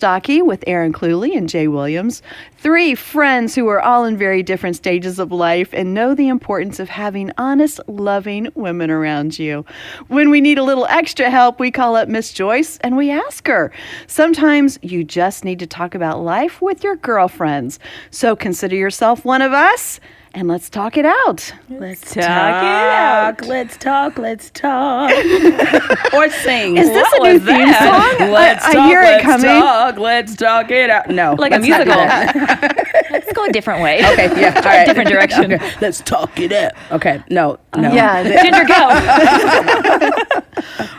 Stocky with Aaron Cluley and Jay Williams. 3 friends who are all in very different stages of life and know the importance of having honest, loving women around you. When we need a little extra help, we call up Miss Joyce and we ask her. Sometimes you just need to talk about life with your girlfriends. So consider yourself one of us. And let's talk it out. Let's talk it out. Let's talk. Or sing. Is this a new theme song? I hear it coming. Let's talk it out. No. Like a musical. Let's go a different way. Okay, yeah. All right. Different direction. Okay. Let's talk it out. Okay, no. Yeah. Ginger, go.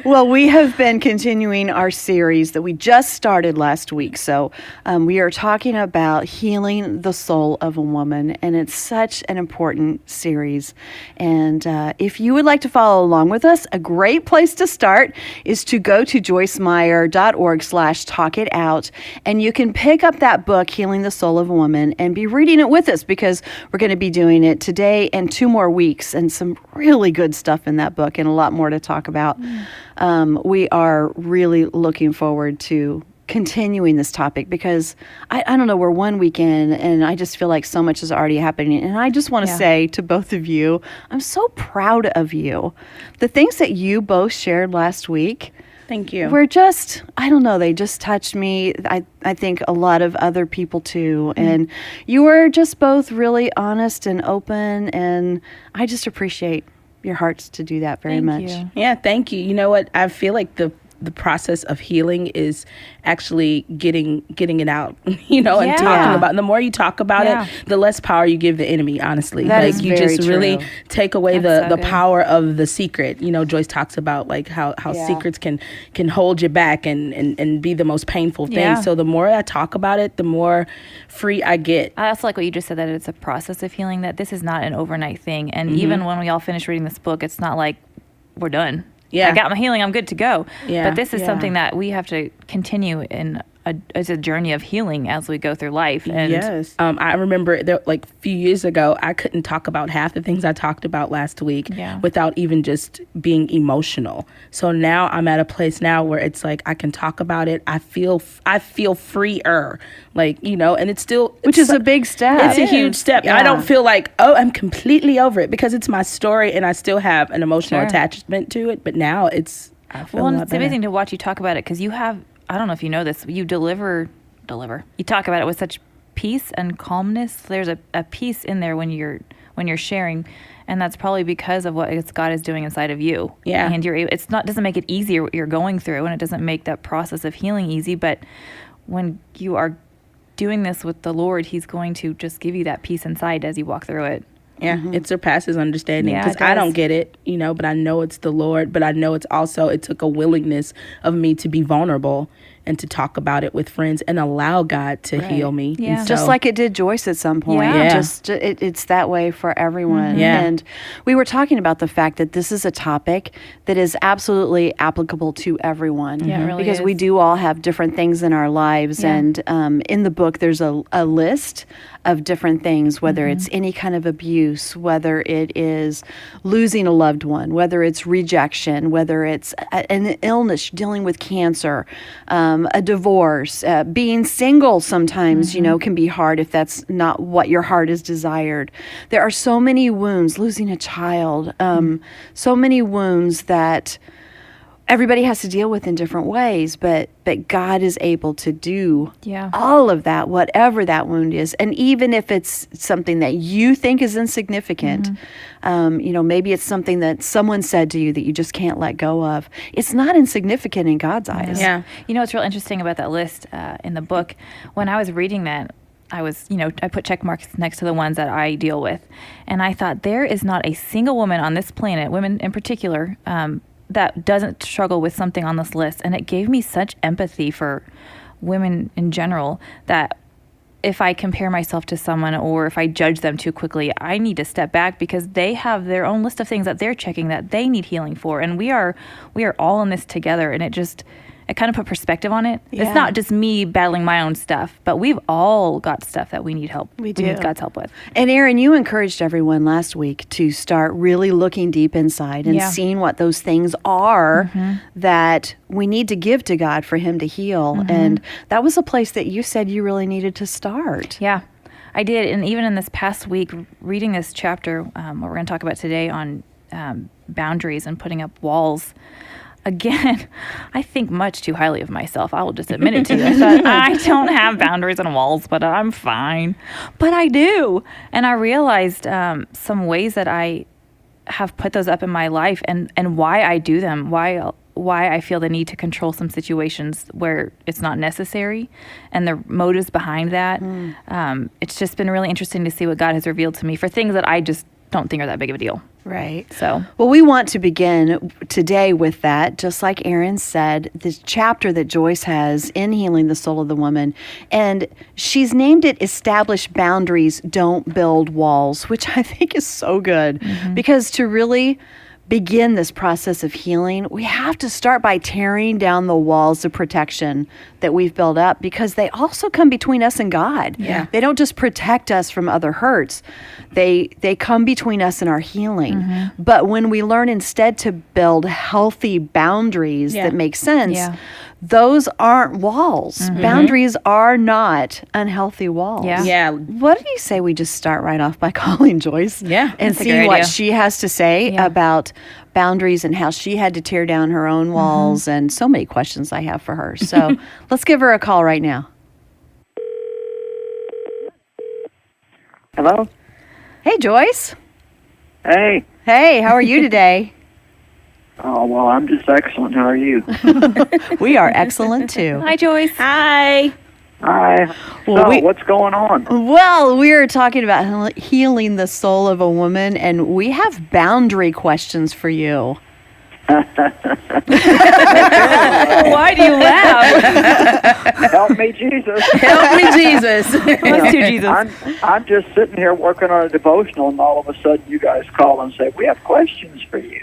Well, we have been continuing our series that we just started last week. So we are talking about healing the soul of a woman, and it's such an important series. And if you would like to follow along with us, a great place to start is to go to joycemeyer.org/talkitout, and you can pick up that book, Healing the Soul of a Woman, and be reading it with us because we're going to be doing it today and 2 more weeks, and some really good stuff in that book and a lot more to talk about. We are really looking forward to continuing this topic because I don't know, we're 1 week in and I just feel like so much is already happening. And I just want to say to both of you, I'm so proud of you. The things that you both shared last week, thank you. We're just, I don't know, they just touched me. I think a lot of other people too. Mm-hmm. And you were just both really honest and open, and I just appreciate your hearts to do that very much. You. Yeah, thank you. You know what? I feel like the process of healing is actually getting it out, and talking about it. The more you talk about it, the less power you give the enemy, honestly. That is you very just true. really take away the power of the secret. Joyce talks about like how secrets can hold you back and be the most painful thing. Yeah. So the more I talk about it, the more free I get. I also like what you just said, that it's a process of healing, that this is not an overnight thing. And even when we all finish reading this book, it's not like we're done. Yeah. I got my healing, I'm good to go. Yeah. But this is something that we have to continue in it's a journey of healing as we go through life. And yes. I remember like a few years ago, I couldn't talk about half the things I talked about last week without even just being emotional. So now I'm at a place now where it's like I can talk about it. I feel freer, and it's still... Which is a big step. It's a huge step. Yeah. I don't feel like, I'm completely over it because it's my story and I still have an emotional attachment to it. But now I feel a lot better. It's amazing to watch you talk about it because you have... I don't know if you know this, you deliver. You talk about it with such peace and calmness. There's a peace in there when you're sharing, and that's probably because of what God is doing inside of you. Yeah. And doesn't make it easier what you're going through, and it doesn't make that process of healing easy, but when you are doing this with the Lord, He's going to just give you that peace inside as you walk through it. Yeah, it surpasses understanding because I don't get it, but I know it's the Lord, but I know it took a willingness of me to be vulnerable and to talk about it with friends and allow God to heal me. Yeah. So, just like it did Joyce at some point. Yeah. It's that way for everyone. Mm-hmm. Yeah. And we were talking about the fact that this is a topic that is absolutely applicable to everyone. Yeah, it really because is. we do all have different things in our lives. Yeah. And in the book, there's a list of different things, whether it's any kind of abuse, whether it is losing a loved one, whether it's rejection, whether it's an illness, dealing with cancer, a divorce, being single sometimes, can be hard if that's not what your heart has desired. There are so many wounds, losing a child, so many wounds that everybody has to deal with in different ways, but God is able to do all of that, whatever that wound is. And even if it's something that you think is insignificant, maybe it's something that someone said to you that you just can't let go of. It's not insignificant in God's eyes. Yeah. What's real interesting about that list in the book, when I was reading that, I put check marks next to the ones that I deal with. And I thought, there is not a single woman on this planet, women in particular, that doesn't struggle with something on this list. And it gave me such empathy for women in general that if I compare myself to someone or if I judge them too quickly, I need to step back because they have their own list of things that they're checking that they need healing for. And we are all in this together. And it kind of put perspective on it. Yeah. It's not just me battling my own stuff, but we've all got stuff that we need help. We do. need God's help with. And Erin, you encouraged everyone last week to start really looking deep inside and Yeah. seeing what those things are that we need to give to God for Him to heal. And that was a place that you said you really needed to start. Yeah, I did. And even in this past week, reading this chapter, what we're going to talk about today on boundaries and putting up walls, again, I think much too highly of myself. I will just admit it to you. I thought, I don't have boundaries and walls, but I'm fine. But I do. And I realized some ways that I have put those up in my life and why I do them, why I feel the need to control some situations where it's not necessary, and the motives behind that. It's just been really interesting to see what God has revealed to me for things that I just don't think are that big of a deal. Right. So, well, we want to begin today with that, just like Erin said, this chapter that Joyce has in Healing the Soul of the Woman. And she's named it Establish Boundaries, Don't Build Walls, which I think is so good. Because to really begin this process of healing, we have to start by tearing down the walls of protection that we've built up, because they also come between us and God. Yeah. They don't just protect us from other hurts. They come between us and our healing. But when we learn instead to build healthy boundaries that make sense, those aren't walls. Boundaries are not unhealthy walls. Yeah. What do you say we just start right off by calling Joyce? Yeah, And that's a seeing great what idea. she has to say about boundaries and how she had to tear down her own walls, and so many questions I have for her. So let's give her a call right now. Hello? Hey, Joyce. Hey. Hey, how are you today? Oh, well, I'm just excellent. How are you? We are excellent too. hi, Joyce. Hi. Hi. Well, So, what's going on? Well, we are talking about healing the soul of a woman, and we have boundary questions for you. Why do you laugh? Help me, Jesus. Help me, Jesus. Let's do Jesus. I'm just sitting here working on a devotional, and all of a sudden you guys call and say, we have questions for you.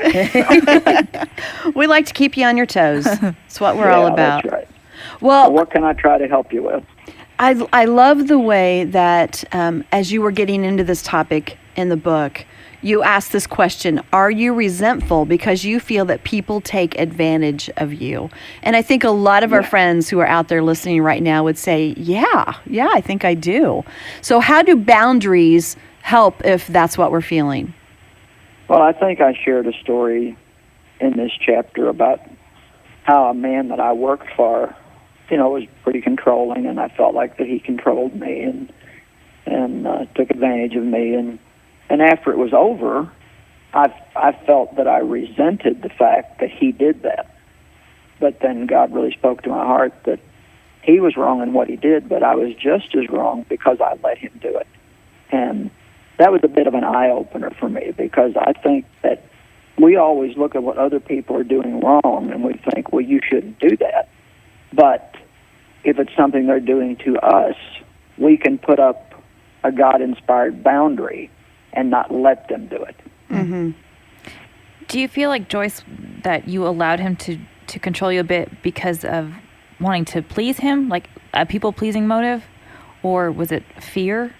We like to keep you on your toes. That's what we're all about. That's right. Well, So what can I try to help you with? I love the way that as you were getting into this topic in the book, you asked this question: are you resentful because you feel that people take advantage of you? And I think a lot of our friends who are out there listening right now would say, yeah, I think I do. So how do boundaries help if that's what we're feeling? Well, I think I shared a story in this chapter about how a man that I worked for, was pretty controlling, and I felt like that he controlled me and took advantage of me. And after it was over, I felt that I resented the fact that he did that. But then God really spoke to my heart that he was wrong in what he did, but I was just as wrong because I let him do it. And that was a bit of an eye-opener for me, because I think that we always look at what other people are doing wrong, and we think, well, you shouldn't do that. But if it's something they're doing to us, we can put up a God-inspired boundary and not let them do it. Mm-hmm. Do you feel like, Joyce, that you allowed him to control you a bit because of wanting to please him, like a people-pleasing motive, or was it fear?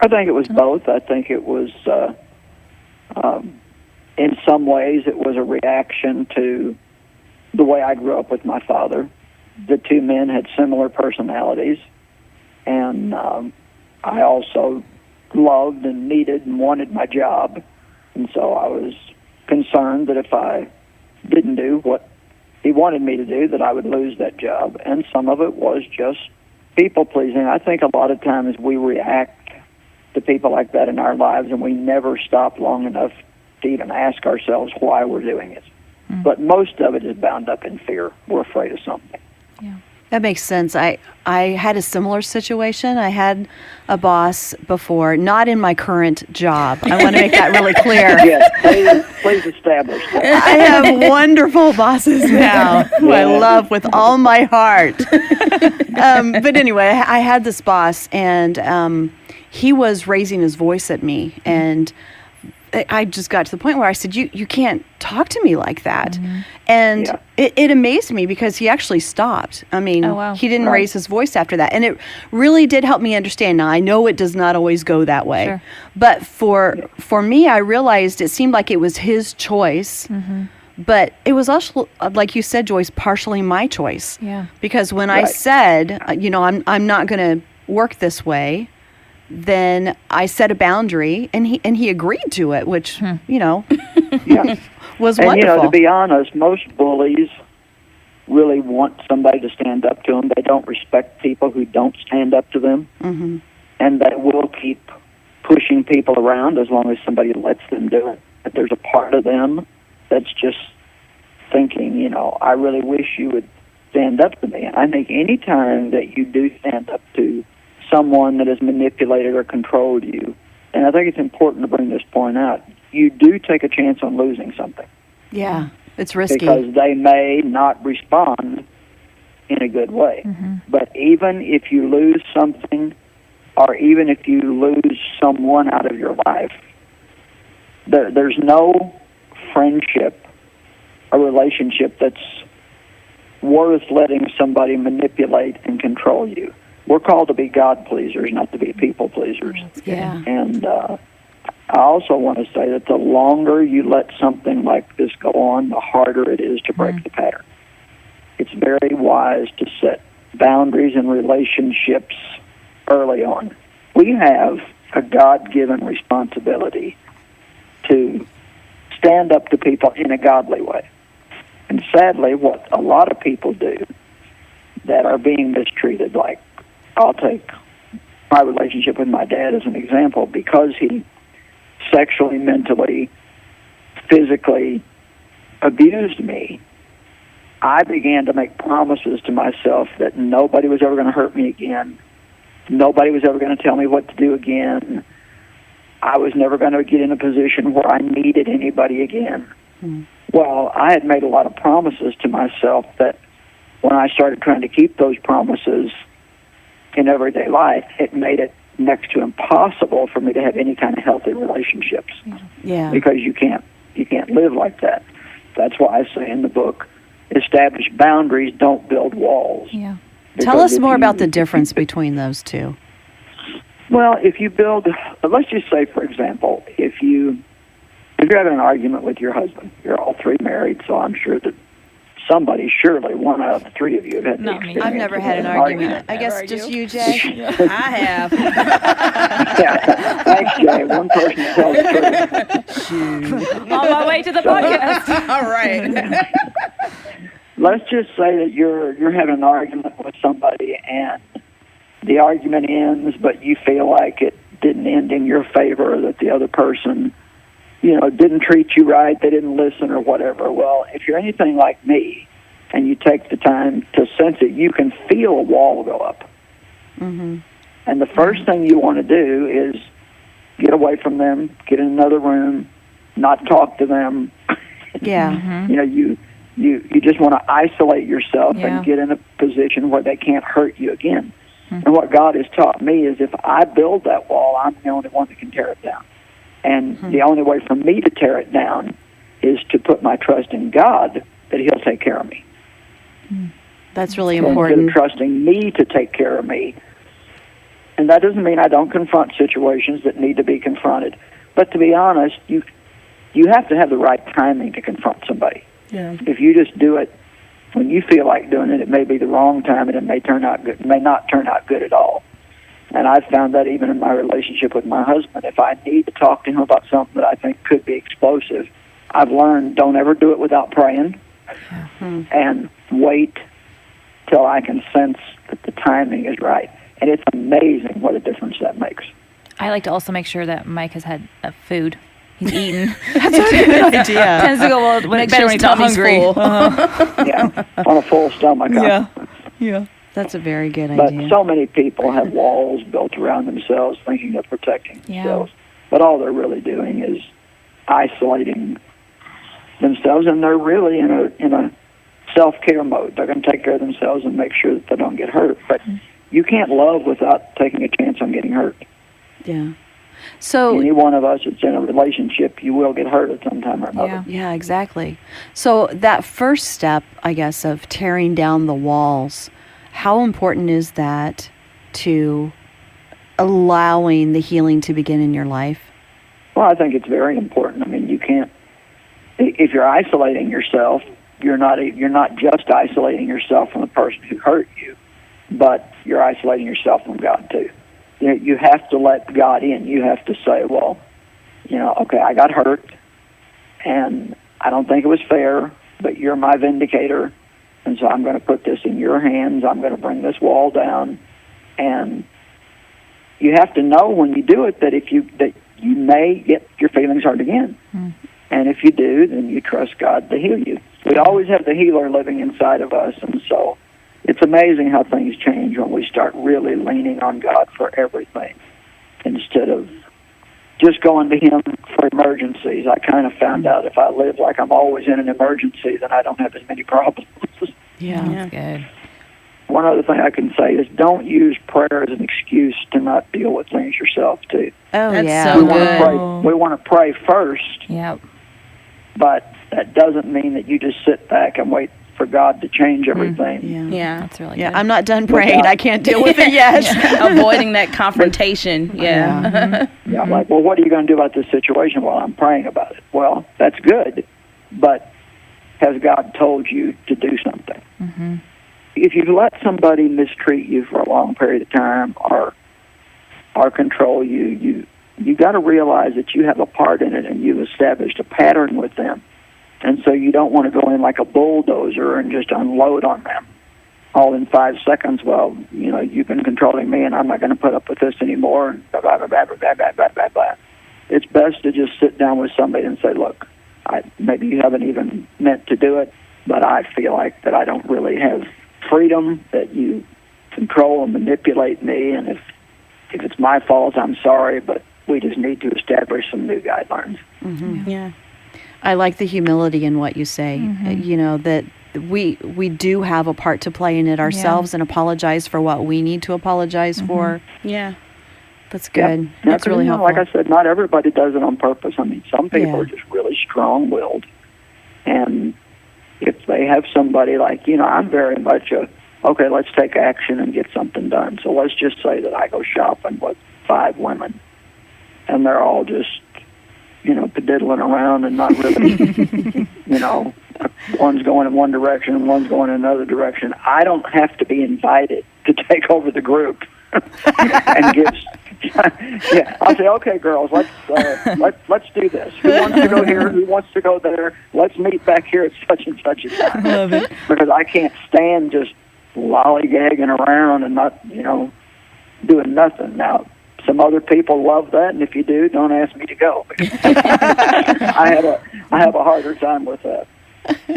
I think it was both. I think it was, in some ways, it was a reaction to the way I grew up with my father. The two men had similar personalities, and I also loved and needed and wanted my job, and so I was concerned that if I didn't do what he wanted me to do, that I would lose that job. And some of it was just people-pleasing. I think a lot of times we react to people like that in our lives, and we never stop long enough to even ask ourselves why we're doing it. But most of it is bound up in fear. We're afraid of something. Yeah. That makes sense. I had a similar situation. I had a boss before, not in my current job. I want to make that really clear. Yes, please establish that. I have wonderful bosses now who I love with all my heart. But anyway, I had this boss, and he was raising his voice at me. And I just got to the point where I said, you can't talk to me like that. And it amazed me because he actually stopped. I mean, he didn't raise his voice after that. And it really did help me understand. Now, I know it does not always go that way. Sure. But for me, I realized it seemed like it was his choice. But it was also, like you said, Joyce, partially my choice. Yeah. Because when I said, I'm not going to work this way, then I set a boundary, and he agreed to it, which was and, wonderful. To be honest, most bullies really want somebody to stand up to them. They don't respect people who don't stand up to them, and they will keep pushing people around as long as somebody lets them do it. But there's a part of them that's just thinking, I really wish you would stand up to me. And I think any time that you do stand up to someone that has manipulated or controlled you, and I think it's important to bring this point out, you do take a chance on losing something. Yeah, it's risky. Because they may not respond in a good way. But even if you lose something, or even if you lose someone out of your life, there's no friendship or relationship that's worth letting somebody manipulate and control you. We're called to be God pleasers, not to be people pleasers. Yeah. And I also want to say that the longer you let something like this go on, the harder it is to break the pattern. It's very wise to set boundaries in relationships early on. We have a God-given responsibility to stand up to people in a godly way. And sadly, what a lot of people do that are being mistreated, like I'll take my relationship with my dad as an example, because he sexually, mentally, physically abused me. I began to make promises to myself that nobody was ever going to hurt me again. Nobody was ever going to tell me what to do again. I was never going to get in a position where I needed anybody again. Well, I had made a lot of promises to myself that when I started trying to keep those promises in everyday life, it made it next to impossible for me to have any kind of healthy relationships. Yeah. Because you can't live like that. That's why I say in the book, establish boundaries, don't build walls. Yeah. Tell us more about the difference between those two. Well, if you build, let's just say, for example, if you're having an argument with your husband, you're all three married, so I'm sure that surely one out of the three of you have had the experience. I've never had an argument. I guess just you, Jay. I have. Yeah. Thanks, Jay. One person tells the truth. On my way to the podcast. All right. Let's just say that you're having an argument with somebody, and the argument ends, but you feel like it didn't end in your favor, that the other person, didn't treat you right, they didn't listen or whatever. Well, if you're anything like me and you take the time to sense it, you can feel a wall go up. And the first thing you want to do is get away from them, get in another room, not talk to them. Yeah. You just want to isolate yourself and get in a position where they can't hurt you again. And what God has taught me is if I build that wall, I'm the only one that can tear it down. And the only way for me to tear it down is to put my trust in God that He'll take care of me. That's really So important. instead of trusting me to take care of me. And that doesn't mean I don't confront situations that need to be confronted. But to be honest, you have to have the right timing to confront somebody. Yeah. If you just do it when you feel like doing it, it may be the wrong time, and it may not turn out good at all. And I've found that even in my relationship with my husband, if I need to talk to him about something that I think could be explosive, I've learned don't ever do it without praying, and wait till I can sense that the timing is right. And it's amazing what a difference that makes. I like to also make sure that Mike has had food. He's eaten. That's a good idea. Tends to go well when he's not hungry. Yeah, on a full stomach. Yeah. That's a very good But idea. so many people have walls built around themselves thinking of protecting themselves. But all they're really doing is isolating themselves, and they're really in a self-care mode. They're going to take care of themselves and make sure that they don't get hurt. But you can't love without taking a chance on getting hurt. Yeah. So any one of us that's in a relationship, you will get hurt at some time or another. yeah, exactly. So that first step, I guess, of tearing down the walls, how important is that to allowing the healing to begin in your life? Well, I think it's very important. I mean, you can't, if you're isolating yourself, you're not just isolating yourself from the person who hurt you, but you're isolating yourself from God too. You have to let God in. You have to say, well, okay, I got hurt, and I don't think it was fair, but you're my vindicator, and so I'm going to put this in your hands. I'm going to bring this wall down, and you have to know when you do it that you may get your feelings hurt again. And if you do, then you trust God to heal you. We always have the healer living inside of us, and so it's amazing how things change when we start really leaning on God for everything instead of just going to Him for emergencies. I kind of found out if I live like I'm always in an emergency, then I don't have as many problems. Yeah. That's good. One other thing I can say is don't use prayer as an excuse to not deal with things yourself, too. Oh, That's yeah. so We good. want to pray first, Yep. but that doesn't mean that you just sit back and wait for God to change everything. Yeah. That's really Yeah, good. I'm not done praying. I can't deal with it yet. Avoiding that confrontation. Yeah. Yeah, I'm like, well, what are you going to do about this situation? Well, I'm praying about it. Well, that's good, but has God told you to do something? If you let somebody mistreat you for a long period of time or control you got to realize that you have a part in it and you've established a pattern with them. And so you don't want to go in like a bulldozer and just unload on them all in 5 seconds. Well, you've been controlling me and I'm not going to put up with this anymore. And blah, blah, blah, blah, blah, blah, blah, blah, blah. It's best to just sit down with somebody and say, look, maybe you haven't even meant to do it, but I feel like that I don't really have freedom, that you control and manipulate me. And if it's my fault, I'm sorry, but we just need to establish some new guidelines. Yeah. I like the humility in what you say, that we do have a part to play in it ourselves and apologize for what we need to apologize for. Yeah. That's good. Yep. That's really helpful. Like I said, not everybody does it on purpose. I mean, some people are just really strong-willed. And if they have somebody like, I'm very much okay, let's take action and get something done. So let's just say that I go shopping with 5 women, and they're all just, pediddling around and not really, one's going in one direction and one's going in another direction. I don't have to be invited to take over the group and give. Yeah, I'll say, okay, girls, let's do this. Who wants to go here? Who wants to go there? Let's meet back here at such and such a time. Love it. Because I can't stand just lollygagging around and not, doing nothing. Now, some other people love that, and if you do, don't ask me to go. I have a harder time with that.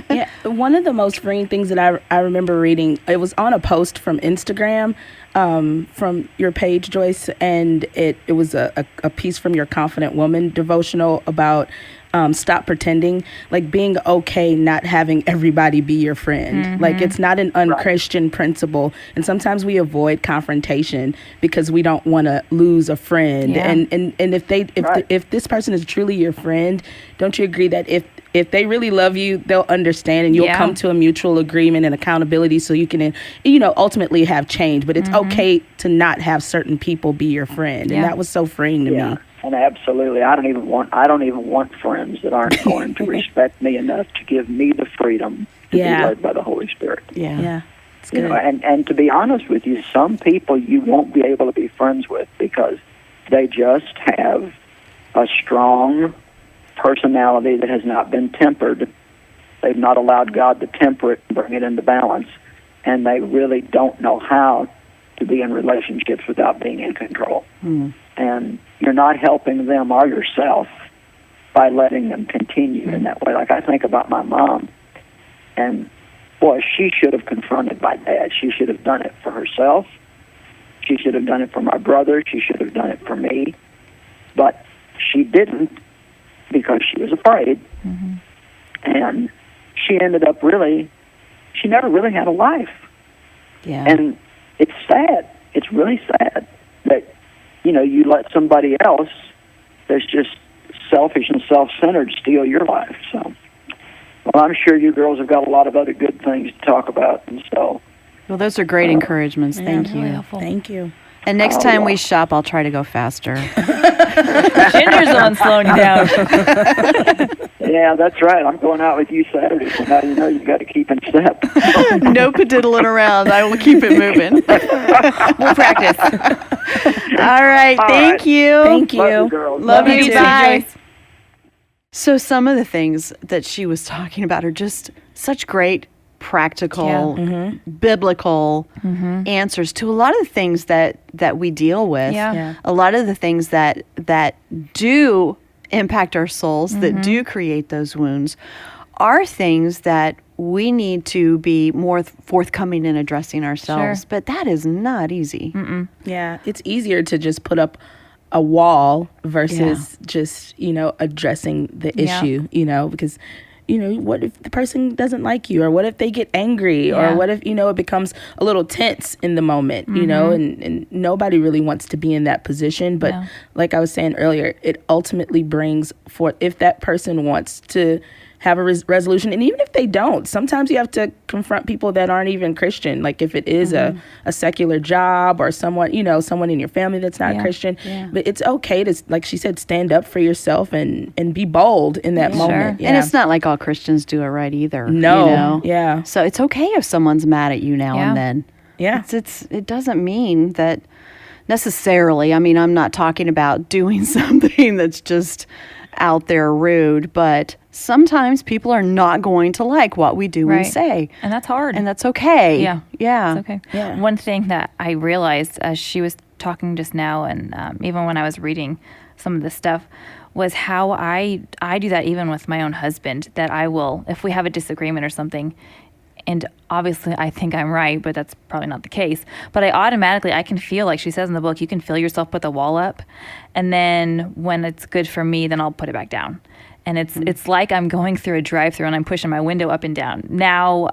Yeah, one of the most freeing things that I remember reading, it was on a post from Instagram, from your page, Joyce, and it was a piece from your Confident Woman devotional about stop pretending, like being okay not having everybody be your friend. Like it's not an unchristian principle, and sometimes we avoid confrontation because we don't want to lose a friend. And if this person is truly your friend, don't you agree that if they really love you, they'll understand and you'll come to a mutual agreement and accountability so you can, ultimately have change. But it's okay to not have certain people be your friend. And that was so freeing to me. And absolutely, I don't even want friends that aren't going to respect me enough to give me the freedom to be led by the Holy Spirit. Yeah. It's good. And to be honest with you, some people you won't be able to be friends with because they just have a strong personality that has not been tempered. They've not allowed God to temper it and bring it into balance, and they really don't know how to be in relationships without being in control. And you're not helping them or yourself by letting them continue in that way. Like I think about my mom, and boy, she should have confronted my dad. She should have done it for herself. She should have done it for my brother. She should have done it for me. But she didn't because she was afraid. And she ended up she never really had a life. Yeah. And it's sad. It's really sad that, you let somebody else that's just selfish and self-centered steal your life. So, well, I'm sure you girls have got a lot of other good things to talk about, and so. Well, those are great encouragements. Thank you. Really helpful. Thank you. And next time we shop, I'll try to go faster. Ginger's the one slowing you down. Yeah, that's right. I'm going out with you Saturday, so now you know you've got to keep in step. No padiddling around. I will keep it moving. We'll practice. All right. Thank you. Thank you. Love you, girls. Love you. too, Bye. Joyce. So some of the things that she was talking about are just such great practical, biblical answers to a lot of the things that we deal with. Yeah. A lot of the things that do impact our souls, that do create those wounds, are things that we need to be more forthcoming in addressing ourselves. Sure. But that is not easy. Yeah, it's easier to just put up a wall versus just, addressing the Yeah. issue, because, what if the person doesn't like you, or what if they get angry, or what if, it becomes a little tense in the moment, and nobody really wants to be in that position. But No. like I was saying earlier, it ultimately brings forth, if that person wants to have a resolution, and even if they don't, sometimes you have to confront people that aren't even Christian. Like if it is a secular job, or someone, someone in your family that's not Christian. Yeah. But it's okay to, like she said, stand up for yourself and be bold in that moment. And it's not like all Christians do it right either. No. Yeah. So it's okay if someone's mad at you now and then. Yeah. It doesn't mean that necessarily. I mean, I'm not talking about doing something that's just out there rude, but sometimes people are not going to like what we do and say. And that's hard. And that's okay. Yeah. Yeah. It's okay. Yeah. One thing that I realized as she was talking just now, and even when I was reading some of this stuff, was how I do that even with my own husband, that I will, if we have a disagreement or something, and obviously I think I'm right, but that's probably not the case, but I can feel, like she says in the book, you can feel yourself put the wall up, and then when it's good for me, then I'll put it back down. And it's like I'm going through a drive-through and I'm pushing my window up and down. Now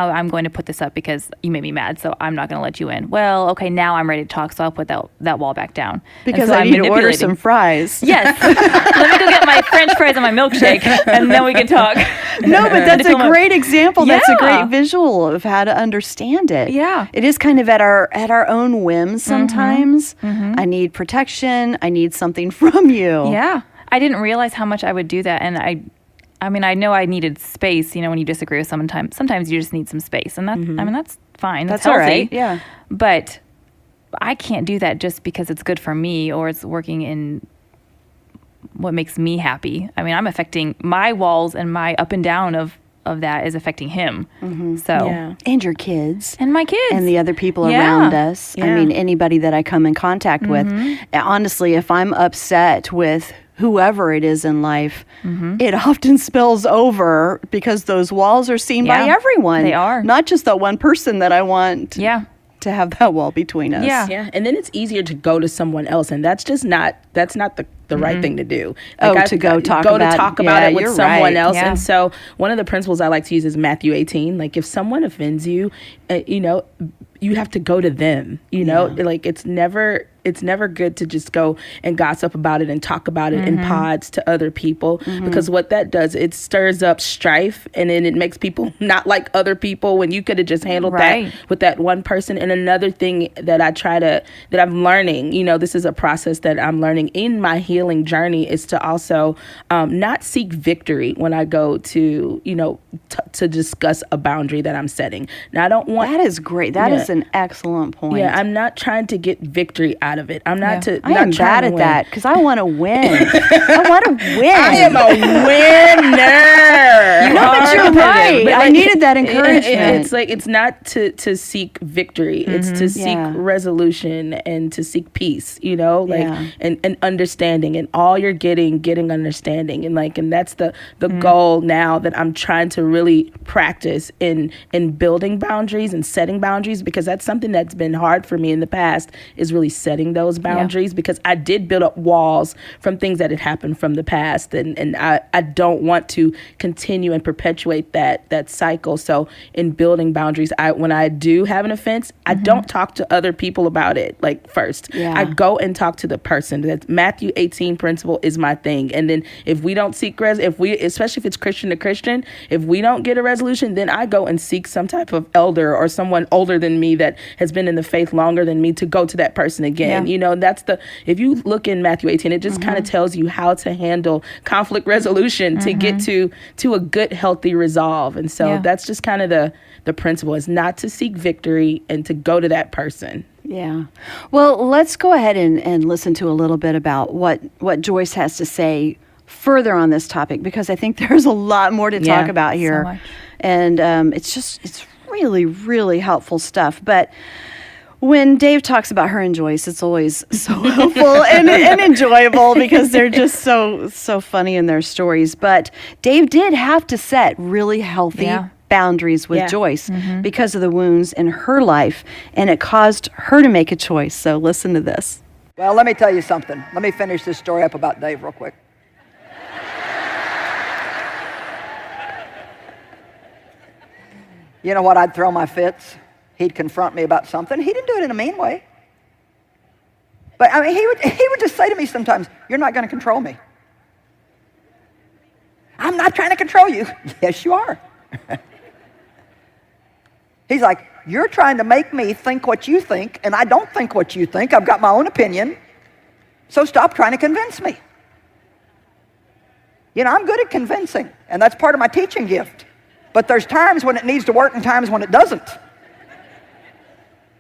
I'm going to put this up because you made me mad, so I'm not going to let you in. Well, okay, now I'm ready to talk, so I'll put that wall back down. Because so I I'm need to order manipulating. some fries. Yes. Let me go get my French fries and my milkshake, and then we can talk. No, but that's a great example. That's a Yeah. great visual of how to understand it. Yeah. It is kind of at our own whims sometimes. I need protection. I need something from you. Yeah. I didn't realize how much I would do that, and I mean, I know I needed space, when you disagree with someone, sometimes you just need some space, and that's fine. That's all healthy. right. Yeah. But I can't do that just because it's good for me or it's working in what makes me happy. I mean, I'm affecting my walls, and my up and down of that is affecting him. So And your kids. and my kids And the other people Yeah. around us. I Yeah. mean, anybody that I come in contact with. Honestly, if I'm upset with whoever it is in life, it often spills over because those walls are seen by Yeah, everyone. they are. Not just that one person that I want to have that wall between us. Yeah. Yeah, and then it's easier to go to someone else, and that's not the right thing to do. To go talk about it with you're someone right. else. Yeah. And so one of the principles I like to use is Matthew 18. Like if someone offends you, you have to go to them. Like it's never good to just go and gossip about it and talk about it in pods to other people, because what that does, it stirs up strife, and then it makes people not like other people when you could have just handled Right. that with that one person. And another thing that that I'm learning, this is a process that I'm learning in my healing journey, is to also not seek victory when I go to, to discuss a boundary that I'm setting. Now, I don't want... That is great. That is an excellent point. Yeah, I'm not trying to get victory out of it. I'm not Yeah. to. I am not trying bad to at win. that because I want to win. I want to win. I am a winner. No, but you're right. I needed that encouragement. It's like it's not to seek victory. It's to seek Yeah. resolution and to seek peace. Yeah. and understanding, and all you're getting understanding, and that's the goal now that I'm trying to really practice in building boundaries and setting boundaries, because because that's something that's been hard for me in the past, is really setting those boundaries, because I did build up walls from things that had happened from the past, and I don't want to continue and perpetuate that cycle. So in building boundaries, when I do have an offense, I don't talk to other people about it like first. I go and talk to the person. That Matthew 18 principle is my thing. And then if we don't seek especially if it's Christian to Christian, if we don't get a resolution, then I go and seek some type of elder or someone older than me that has been in the faith longer than me to go to that person again. You know, if you look in Matthew 18, it just kind of tells you how to handle conflict resolution to get to a good, healthy resolve. And so that's just kind of the principle, is not to seek victory and to go to that person. Yeah. Well, let's go ahead and listen to a little bit about what Joyce has to say further on this topic, because I think there's a lot more to talk about here. So much. And it's really, really helpful stuff. But when Dave talks about her and Joyce, it's always so helpful and enjoyable, because they're just so funny in their stories. But Dave did have to set really healthy boundaries with Joyce because of the wounds in her life, and it caused her to make a choice. So listen to this. Well, let me tell you something. Let me finish this story up about Dave real quick. You know what? I'd throw my fits. He'd confront me about something. He didn't do it in a mean way. But I mean, he would just say to me sometimes, "You're not going to control me." "I'm not trying to control you." "Yes, you are." He's like, "You're trying to make me think what you think, and I don't think what you think. I've got my own opinion. So stop trying to convince me." You know, I'm good at convincing, and that's part of my teaching gift. But there's times when it needs to work and times when it doesn't.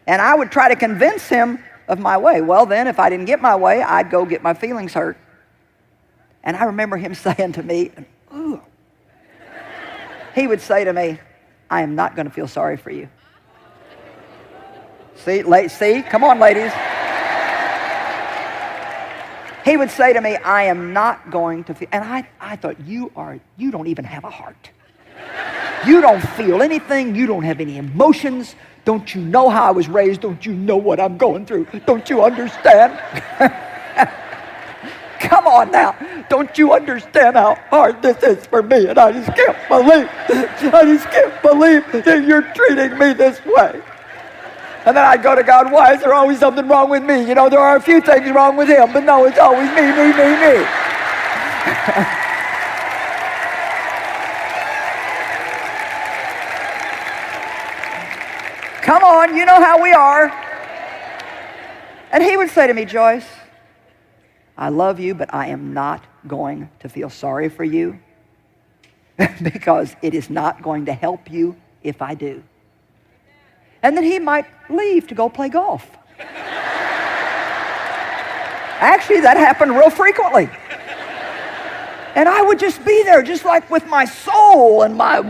And I would try to convince him of my way. Well, then, if I didn't get my way, I'd go get my feelings hurt. And I remember him saying to me, "Ooh." He would say to me, "I am not going to feel sorry for you." See? Come on, ladies. He would say to me, "I am not going to feel," and I thought, you don't even have a heart. You don't feel anything. You don't have any emotions. Don't you know how I was raised? Don't you know what I'm going through? Don't you understand? Come on now. Don't you understand how hard this is for me? And I just can't believe that you're treating me this way. And then I'd go to God, "Why is there always something wrong with me? You know, there are a few things wrong with him, but no, it's always me." Come on, you know how we are. And he would say to me, "Joyce, I love you, but I am not going to feel sorry for you because it is not going to help you if I do." And then he might leave to go play golf. Actually, that happened real frequently. And I would just be there, just like with my soul and my,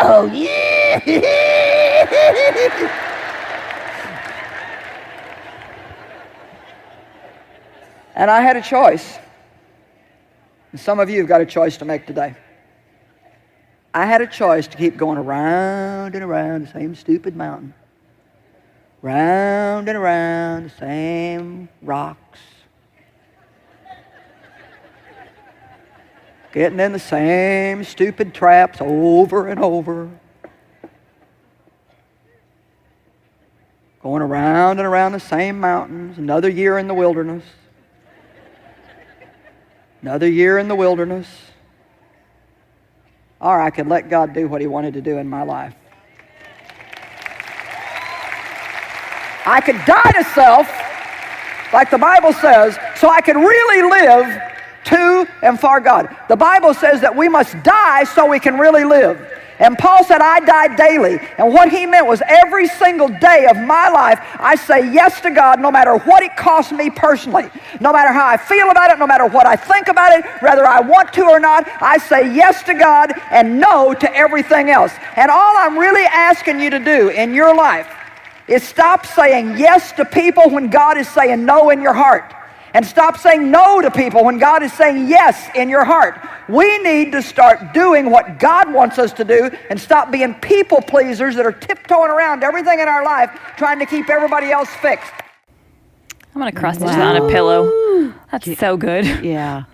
oh, yeah. And I had a choice. And some of you have got a choice to make today. I had a choice to keep going around and around the same stupid mountain. Round and around the same rocks. Getting in the same stupid traps over and over. Going around and around the same mountains. Another year in the wilderness. Another year in the wilderness. Or I could let God do what he wanted to do in my life. I could die to self, like the Bible says, so I could really live to and for God. The Bible says that we must die so we can really live. And Paul said, "I die daily." And what he meant was every single day of my life, I say yes to God no matter what it costs me personally. No matter how I feel about it, no matter what I think about it, whether I want to or not, I say yes to God and no to everything else. And all I'm really asking you to do in your life is stop saying yes to people when God is saying no in your heart. and stop saying no to people when God is saying yes in your heart. We need to start doing what God wants us to do and stop being people pleasers that are tiptoeing around everything in our life trying to keep everybody else fixed. I'm going to cross stitch that on a pillow. That's so good. Yeah.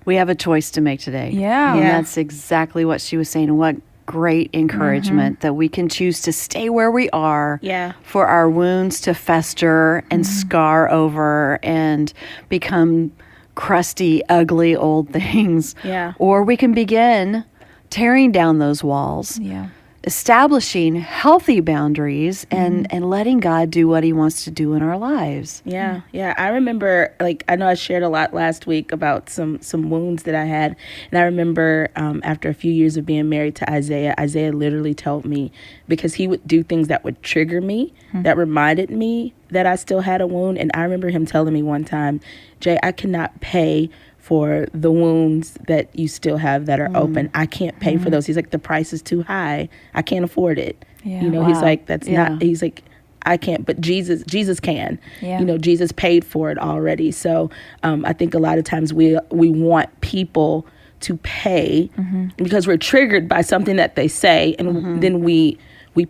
We have a choice to make today. Yeah. And Yeah. that's exactly what she was saying. And what great encouragement that we can choose to stay where we are Yeah. for our wounds to fester and scar over and become crusty, ugly old things. Yeah. Or we can begin tearing down those walls, Yeah. establishing healthy boundaries and letting God do what he wants to do in our lives. Yeah, yeah. I remember, like, I know I shared a lot last week about some wounds that I had. And I remember after a few years of being married to Isaiah literally told me, because he would do things that would trigger me, that reminded me that I still had a wound. And I remember him telling me one time, Jay, I cannot pay for the wounds that you still have that are open. I can't pay for those. He's like, the price is too high. I can't afford it. Yeah. You know, he's like, that's Yeah. not, he's like, I can't, but Jesus can. Yeah. You know, Jesus paid for it already. So I think a lot of times we want people to pay because we're triggered by something that they say, and then we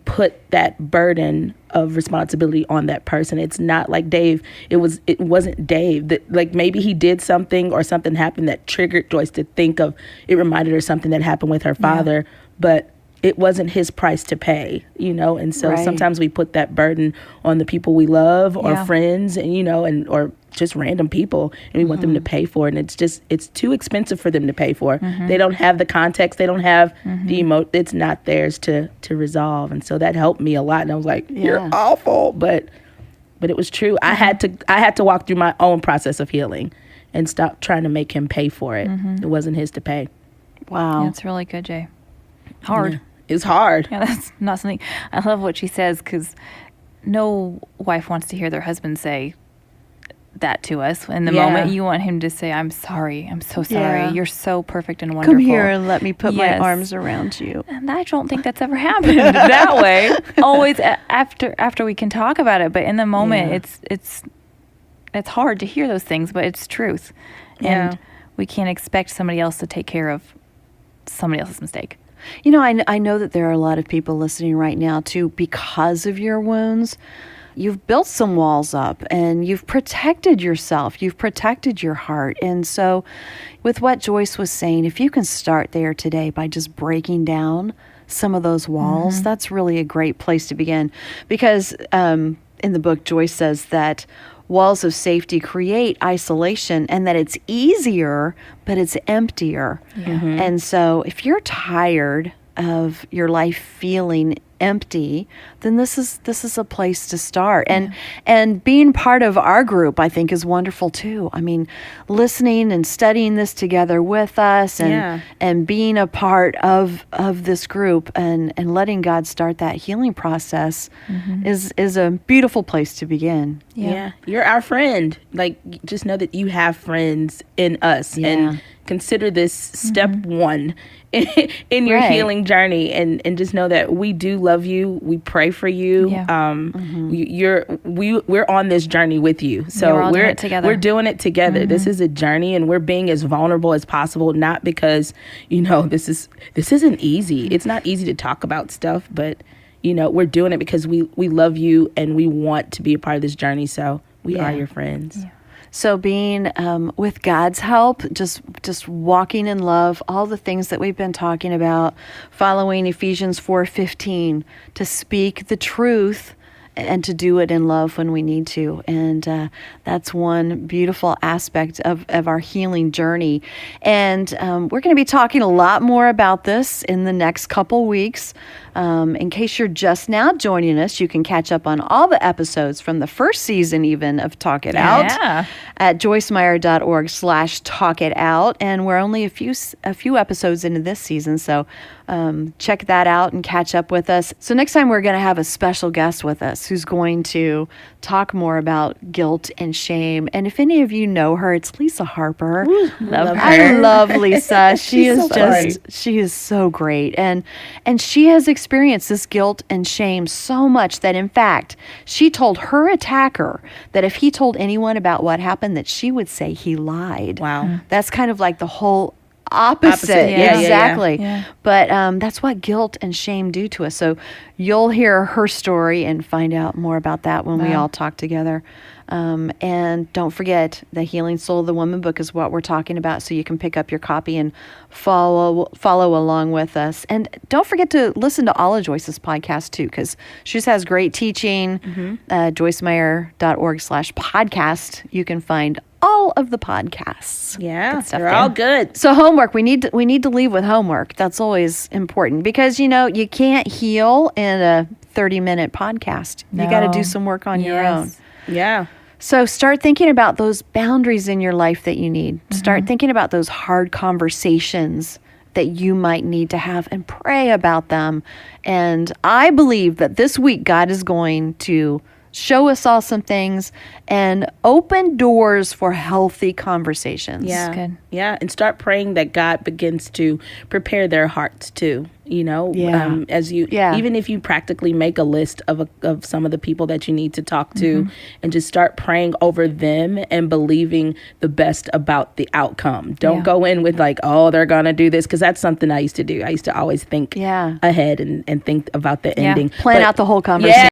put that burden of responsibility on that person. It's not like Dave. It wasn't Dave. That, like, maybe he did something or something happened that triggered Joyce to think of. It reminded her something that happened with her father, but it wasn't his price to pay, you know. And so Right. sometimes we put that burden on the people we love or Yeah. friends, and or just random people, and we want them to pay for it. And it's too expensive for them to pay for. They don't have the context. They don't have the it's not theirs to resolve. And so that helped me a lot. And I was like, you're Yeah. awful. But it was true. I had to walk through my own process of healing and stop trying to make him pay for it. It wasn't his to pay. Wow. That's really good, Jay. Hard. Yeah. It's hard. Yeah, that's not something. I love what she says, because no wife wants to hear their husband say that to us. In the Yeah. moment, you want him to say, I'm sorry. I'm so sorry. Yeah. You're so perfect and wonderful. Come here and let me put Yes. my arms around you. And I don't think that's ever happened that way. Always after we can talk about it, but in the moment, Yeah. it's hard to hear those things, but it's truth, Yeah. and we can't expect somebody else to take care of somebody else's mistake. You know, I know that there are a lot of people listening right now, too, because of your wounds. You've built some walls up and you've protected yourself. You've protected your heart. And so with what Joyce was saying, if you can start there today by just breaking down some of those walls, that's really a great place to begin. Because in the book, Joyce says that walls of safety create isolation and that it's easier, but it's emptier. And so if you're tired of your life feeling empty, then this is a place to start. And being part of our group, I think, is wonderful too. I mean, listening and studying this together with us and being a part of this group and letting God start that healing process is a beautiful place to begin. Yeah. You're our friend. Like, just know that you have friends in us, and consider this step one in your Right. healing journey, and just know that we do love you. We pray for you. Yeah. We're on this journey with you. So we're all doing it together. We're doing it together. This is a journey, and we're being as vulnerable as possible, not because, this isn't easy. It's not easy to talk about stuff, but we're doing it because we love you and we want to be a part of this journey. So we are your friends. Yeah. So being with God's help, just walking in love, all the things that we've been talking about, following Ephesians 4:15, to speak the truth and to do it in love when we need to. And that's one beautiful aspect of our healing journey. And we're going to be talking a lot more about this in the next couple weeks. In case you're just now joining us, you can catch up on all the episodes from the first season even of Talk It Out at joycemeyer.org/talkitout. And we're only a few episodes into this season, so check that out and catch up with us. So next time we're going to have a special guest with us who's going to talk more about guilt and shame. And if any of you know her, it's Lisa Harper. Love her. I love Lisa. She is so funny. she is so great. And she has experienced this guilt and shame so much that, in fact, she told her attacker that if he told anyone about what happened, that she would say he lied. Wow. That's kind of like the whole opposite. Yeah, exactly. Yeah. But that's what guilt and shame do to us. So you'll hear her story and find out more about that when we all talk together. And don't forget, the Healing Soul of the Woman book is what we're talking about, so you can pick up your copy and follow along with us. And don't forget to listen to all of Joyce's podcasts too, because she just has great teaching. JoyceMeyer.org/podcast. You can find all of the podcasts. Yeah, Good stuff they're there. all good. So homework, we need to leave with homework. That's always important because you can't heal in a 30-minute podcast. You got to do some work on your own. Yeah. So start thinking about those boundaries in your life that you need. Start thinking about those hard conversations that you might need to have and pray about them. And I believe that this week God is going to show us all some things and open doors for healthy conversations. Yeah. Good. Yeah. And start praying that God begins to prepare their hearts too. As you, even if you practically make a list of some of the people that you need to talk to and just start praying over them and believing the best about the outcome. Don't go in with like, oh, they're going to do this. Cause that's something I used to do. I used to always think ahead and think about the ending. Plan out the whole conversation. Yeah.